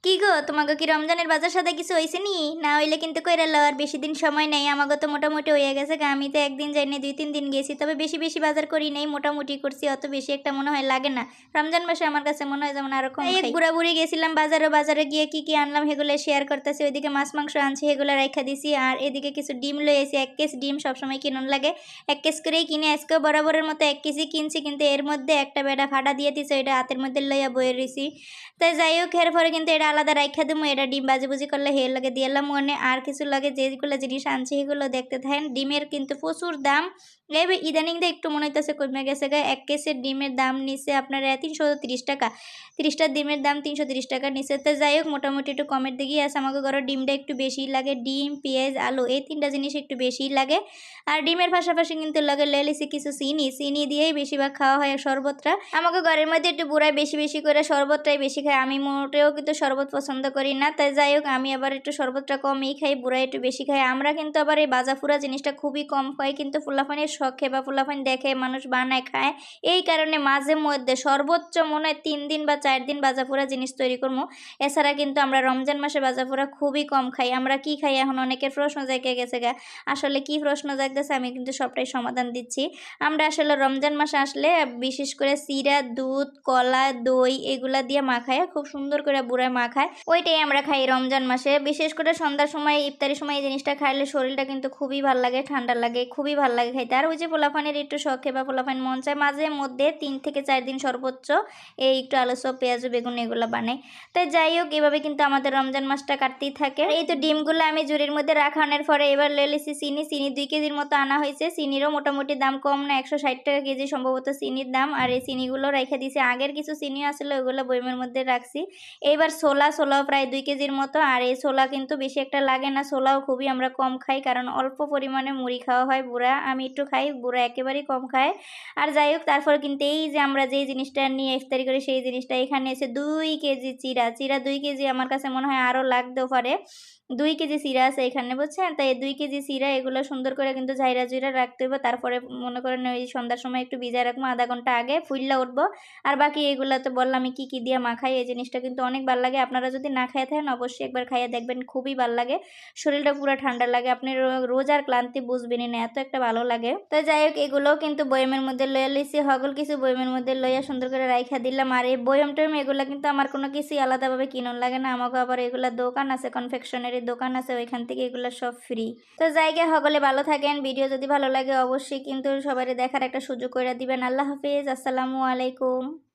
কি গো, তোমাকে কি রমজানের বাজার সাথে কিছু হয়েছে নি? না হইলে কিন্তু কইরা লও, আর বেশি দিন সময় নেই। আমাকে তো মোটামুটি হয়ে গেছে গা। আমি তো একদিন যাইনি, 2-3 দিন গেছি। তবে বেশি বেশি বাজার করি নাই, মোটামুটি করছি। অত বেশি একটা মনে হয় লাগে না। রমজান মাসে আমার কাছে মনে হয় যেমন আরো কম খাই। এক বুড়াবুড়ি গেছিলাম বাজারে, বাজারে গিয়ে কি কি আনলাম সেগুলো শেয়ার করতেছি। ওইদিকে মাছ মাংস আনছি, সেগুলো রাইখা দিছি। আর এদিকে কিছু ডিম লই এসি। 1 কেজি ডিম সবসময় কিনুন লাগে, 1 কেজি করেই কিনে। আজকেও বরাবরের মতো 1 কেজি কিনছি, কিন্তু এর মধ্যে একটা বেটা ফাটা দিয়ে দিছে, ওইটা হাতের মধ্যে লইয়া বয়ে রইছি। তাই যাই হোক, এর পরে কিন্তু এটা আলাদা রাইখা দিমু। এটা ডিম ভাজিভুজি করলে হে লাগে দিয়ালাম মনে। আর কিছু লাগে যেগুলো জিনিস আনছি সেগুলো দেখতে থাকেন। ডিমের কিন্তু প্রচুর দাম। এবার ইদানিং দিয়ে একটু মনে হইতেছে কমে গেছে গা। 1 কেজির ডিমের দাম নিছে আপনার 330 টাকা। 30টা ডিমের দাম 330 টাকা নিচে। তো যাই হোক, মোটামুটি একটু কমের দিকেই আছে। আমাকে ঘরে ডিমটা একটু বেশিই লাগে। ডিম, পেঁয়াজ, আলু এই 3টা জিনিস একটু বেশিই লাগে। আর ডিমের পাশাপাশি কিন্তু লাগে লেলিসি কিছু চিনি। চিনি দিয়েই বেশিরভাগ খাওয়া হয় শরবতটা। আমাকে ঘরের মধ্যে একটু বুড়ায় বেশি বেশি করে শরবতটাই বেশি খায়। আমি মোটেও কিন্তু শরবত পছন্দ করি না। তাই যাই হোক, আমি আবার একটু শরবতটা কমই খাই, বুড়াই একটু বেশি খাই। আমরা কিন্তু আবার এই বাজাফুরা জিনিসটা খুবই কম খাই, কিন্তু ফুলাফানের শখে বা ফুলাফান দেখে মানুষ বানায় খায়। এই কারণে মাঝে মধ্যে সর্বোচ্চ মনে হয় 3 দিন বা 4 দিন বাজাফুরা জিনিস তৈরি করবো। এছাড়া কিন্তু আমরা রমজান মাসে বাজাফুরা খুবই কম খাই। আমরা কি খাই এখন অনেকের প্রশ্ন জায়গায় গেছে গা। আসলে কি প্রশ্ন জাগতেছে আমি কিন্তু সবটাই সমাধান দিচ্ছি। আমরা আসলে রমজান মাসে আসলে বিশেষ করে চিরা, দুধ, কলা, দই এগুলা দিয়ে মাখায় খুব সুন্দর করে বুড়ায় মাখায়, ওইটাই আমরা খাই রমজান মাসে। বিশেষ করে সন্ধ্যার সময়, ইফতারির সময় এই জিনিসটা খাইলে শরীরটা কিন্তু খুবই ভাল লাগে, ঠান্ডা লাগে, খুবই ভাল লাগে খাইতে। আর ওই যে পোলাপানের একটু শখে বা পোলাপান মন চায়, মাঝে মধ্যে 3 থেকে 4 দিন সর্বোচ্চ এই একটু আলু চপ, পেঁয়াজ, বেগুন এগুলো বানাই। তাই যাই হোক, এভাবে কিন্তু আমাদের রমজান মাসটা কাটতেই থাকে। এই তো ডিমগুলো আমি জুড়ির মধ্যে রাখানোর পরে এবার লেলিছি চিনি। চিনি 2 কেজির মতো আনা হয়েছে। চিনিরও মোটামুটি দাম কম না, 160 টাকা কেজি সম্ভবত চিনির দাম। আর এই চিনিগুলো রেখে দিয়েছি। আগের কিছু চিনি আসলে ওইগুলো বইমের মধ্যে রাখছি। এইবার ছোলাও প্রায় 2 কেজির মতো। আর এই ছোলা কিন্তু বেশি একটা লাগে না, ছোলাও খুবই আমরা কম খাই, কারণ অল্প পরিমাণে মুড়ি খাওয়া হয়। বুড়া আমি একটু খাই, বুড়া একেবারেই কম খায়। আর যাই হোক, তারপর কিন্তু এই যে আমরা যেই জিনিসটা নিয়ে ইফতারি করি সেই জিনিসটা এখানে এসে 2 কেজি চিরা। 2 কেজি আমার কাছে মনে হয় আরও লাগতেও পারে। 2 কেজি চিরা আছে এখানে, বুঝছেন? তাই 2 কেজি চিরা এগুলো সুন্দর করে কিন্তু ঝাইরা জুইরা রাখতে হবে। তারপরে মনে করেন ওই সন্ধ্যার সময় একটু ভিজায় রাখবো, আধা ঘন্টা আগে ফুইল্লা উঠবো। আর বাকি এগুলো তো বললাম আমি কি কি দিয়ে মাখাই। এই জিনিসটা কিন্তু অনেক ভালো লাগে। আপনারা যদি না খাইয়ে থাকেন অবশ্যই একবার খাইয়ে দেখবেন, খুবই ভালো লাগে। শরীরটা পুরো ঠান্ডা লাগে, আপনি রোজার ক্লান্তি বুঝবেনই না, এত একটা ভালো লাগে। তো যাই হোক, এগুলোও কিন্তু বয়মের মধ্যে লইয়া লইছি। হগল কিছু বয়মের মধ্যে লইয়া সুন্দর করে রাইখা দিলাম। আর এই বয়ম টয়ম এগুলো কিন্তু আমার কোনো কিছুই আলাদাভাবে কিনুন লাগে না। আমাকে আবার এগুলো দোকান আছে, কনফেকশনারি দোকান আছে, ওইখান থেকে এগুলো সব ফ্রি। তো জায়গা হগলে ভালো থাকেন। ভিডিও যদি ভালো লাগে অবশ্যই কিন্তু সবাই দেখার একটা সুযোগ করে দিবেন। আল্লাহ হাফিজ, আসসালামু আলাইকুম।